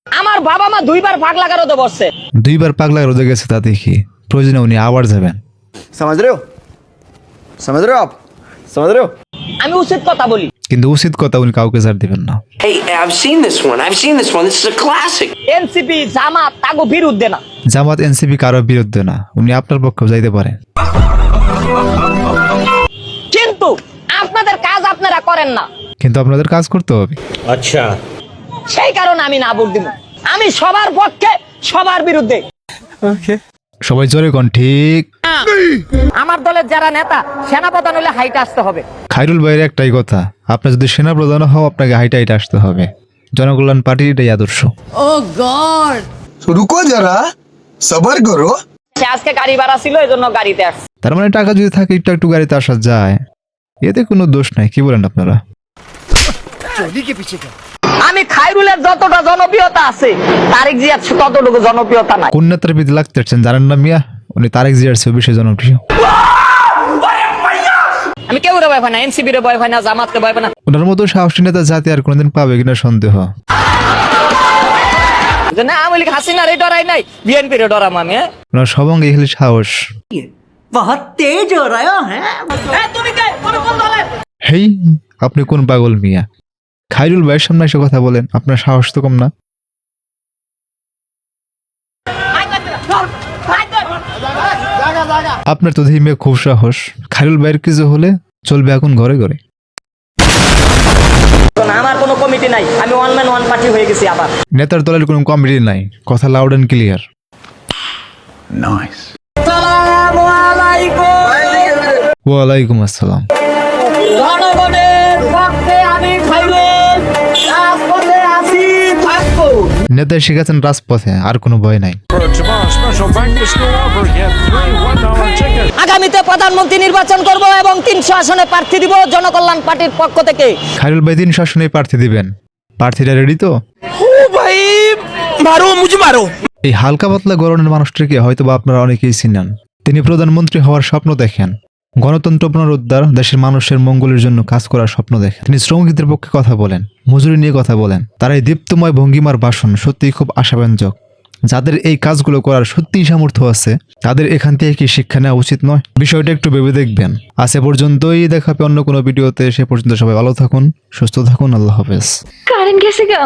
আমার বাবা মা দুইবার পাগলা গারদে বসছে। দুইবার পাগলা রোদে গেছে তা দেখি, প্রয়োজনে উনি আবার যাবেন। समझ रहे हो आप समझ रहे हो। আমি উচিত কথা বলি, কিন্তু উচিত কথা উনি কাউকে ছাড় দিবেন না। Hey, I've seen this one. This is a classic. NCP Jamaat তাগো বিরুদ্ধে না। জামাত এনসিপি কারো বিরুদ্ধে না, উনি আপনার পক্ষেও যাইতে পারেন। কিন্তু আপনাদের কাজ আপনারা করেন না, কিন্তু আপনাদের কাজ করতে হবে। अच्छा সেই কারণে আমি না ভোট দিব। আমি সবার পক্ষে, সবার বিরুদ্ধে। সবাই জোরে কোন ঠিক। আমার দলের যারা নেতা সেনাপ্রধান হলে হাইটে আসতে হবে। খায়রুল ভাইয়ের একটাই কথা, আপনি যদি সেনাপ্রধান হও আপনাকে হাইটে হাইটে আসতে হবে। জনকল্যাণ পার্টির এটাই আদর্শ। तो रुको जरा सबर करो। সে আজকে গাড়ি ভাড়া ছিল, এজন্য গাড়িতে আসছে। তার মানে টাকা যদি থাকে একটু একটু গাড়িতে আসা যায়, এতে কোনো দোষ নাই। কি বলেন আপনারা? আমি খায়রুলের যতটা জনপ্রিয়তা আছে তারেক জিয়ার ততটুকু জনপ্রিয়তা নাই। কোন নেতার প্রীতি লাগতেছেন জানেন না মিয়া? উনি তারেক জিয়ার চেয়ে বেশি জনপ্রিয়। আমি কেউ রে ভয় পাই না, এনসিপি রে ভয় পাই না, জামাতকে ভয় পাই না। ওনার মতো সাহসী নেতা জাতি আর কোনোদিন পাবে কিনা সন্দেহ। যে না আমি হাসিনার এই ডরাই নাই, বিএনপি রে ডরাম আমি। ওনার সবঙ্গে খালি সাহস। তুমি কে? তুমি কোন দলের? হেই, আপনি কোন পাগল মিয়া? খায়রুল ভাইয়ের সামনে এসে কথা বলেন, আপনার সাহস তো কম না। আপনার তো ধীমে খুব সাহস। খায়রুল ভাইয়ের কিছু হলে চলবে এখন ঘরে ঘরে। আমার কোনো কমিটি নাই, আমি ওয়ান ম্যান ওয়ান পার্টি হয়ে গেছি আবার। নেতার দলের কোনো কমিটি নাই, কথা লাউড অ্যান্ড ক্লিয়ার। আসসালামু আলাইকুম। ওয়ালাইকুম আসসালাম। জনগণের পক্ষে আমি খায়রুল রাজপথে আছি, থাকবো। নেতা শিখেছেন রাজপথে, আর কোনো ভয় নাই। আগামীতে প্রধানমন্ত্রী নির্বাচন করব এবং 300 আসনে প্রার্থী দিব জনকল্যাণ পার্টির পক্ষ থেকে। খায়রুল ভাই 3 আসনে প্রার্থী দিবেন, প্রার্থীরা রেডি তো? ভাই মারো, মুঝে মারো। এই হালকা পাতলা গরনের মানুষটিকে হয়তো বা আপনারা অনেকেই চিনেন। তিনি প্রধানমন্ত্রী হওয়ার স্বপ্ন দেখেন, গণতন্ত্র পুনরুদ্ধার, দেশের মানুষের মঙ্গলের জন্য কাজ করার স্বপ্ন দেখেন। তিনি শ্রমিকদের পক্ষে কথা বলেন, মজুরি নিয়ে কথা বলেন। তার এই দীপ্তময় ভঙ্গিমার ভাষণ সত্যিই খুব আশাব্যঞ্জক। যাদের এই কাজগুলো করার সত্যিই সামর্থ্য আছে, তাদের এখান থেকে কি শিক্ষা নেওয়া উচিত নয়? বিষয়টা একটু ভেবে দেখবেন। আজ এ পর্যন্তই, দেখা হবে অন্য কোনো ভিডিওতে। সে পর্যন্ত সবাই ভালো থাকুন, সুস্থ থাকুন। আল্লাহ হাফেজ। কারেন্ট গেছে গা।